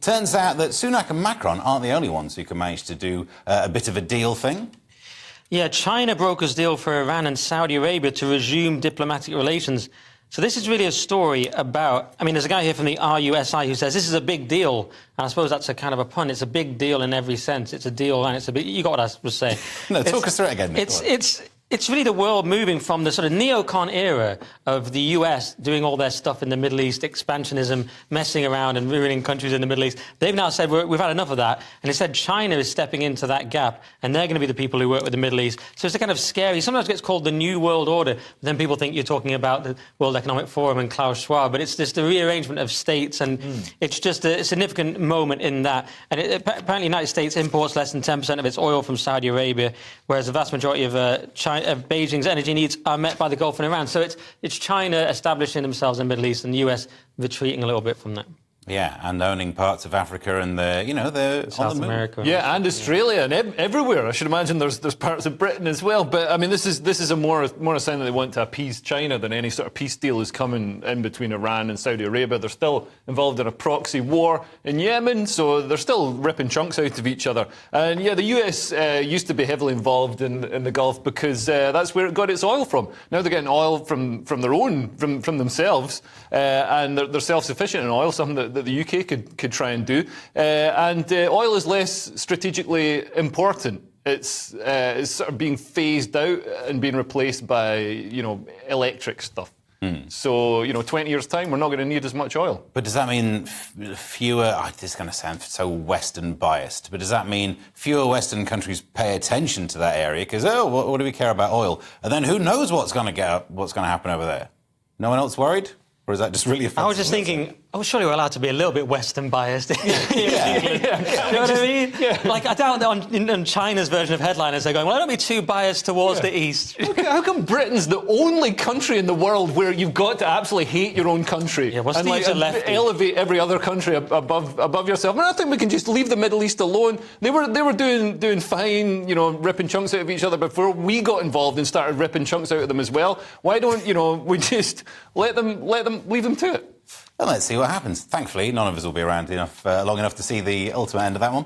Turns out that Sunak and Macron aren't the only ones who can manage to do a bit of a deal thing. Yeah, China brokered a deal for Iran and Saudi Arabia to resume diplomatic relations. So this is really a story about, there's a guy here from the RUSI who says this is a big deal. And I suppose that's a kind of a pun. It's a big deal in every sense. It's a deal and it's a big... You got what I was saying. No, talk us through it again, Nick. It's really the world moving from the sort of neocon era of the US doing all their stuff in the Middle East, expansionism, messing around and ruining countries in the Middle East. They've now said, we've had enough of that. And instead, China is stepping into that gap, and they're going to be the people who work with the Middle East. So it's a kind of scary... Sometimes it gets called the New World Order. But then people think you're talking about the World Economic Forum and Klaus Schwab. But it's just the rearrangement of states, and it's just a significant moment in that. And apparently the United States imports less than 10% of its oil from Saudi Arabia, whereas the vast majority of Beijing's energy needs are met by the Gulf and Iran. So it's China establishing themselves in the Middle East and the US retreating a little bit from that. Yeah, and owning parts of Africa and the South America. Yeah, and Australia and everywhere. I should imagine there's parts of Britain as well. But this is a more a sign that they want to appease China than any sort of peace deal is coming in between Iran and Saudi Arabia. They're still involved in a proxy war in Yemen, so they're still ripping chunks out of each other. And yeah, the US used to be heavily involved in the Gulf because that's where it got its oil from. Now they're getting oil from their own, from themselves, and they're self-sufficient in oil, something that the UK could try and do. And oil is less strategically important. It's sort of being phased out and being replaced by, electric stuff. So, 20 years' time, we're not going to need as much oil. But does that mean fewer... this is going to sound so Western biased, but does that mean fewer Western countries pay attention to that area? Because, what do we care about oil? And then who knows what's going to happen over there? No one else worried? Or is that just really offensive? I was just thinking, surely we're allowed to be a little bit Western biased. Yeah. You know what I mean? Yeah. Like, I doubt that on China's version of headliners, they're going, well, don't be too biased towards the East. How come Britain's the only country in the world where you've got to absolutely hate your own country and elevate every other country above yourself? I think we can just leave the Middle East alone. They were doing fine, ripping chunks out of each other before we got involved and started ripping chunks out of them as well. Why don't, we just leave them to it? Well, let's see what happens. Thankfully, none of us will be around long enough to see the ultimate end of that one.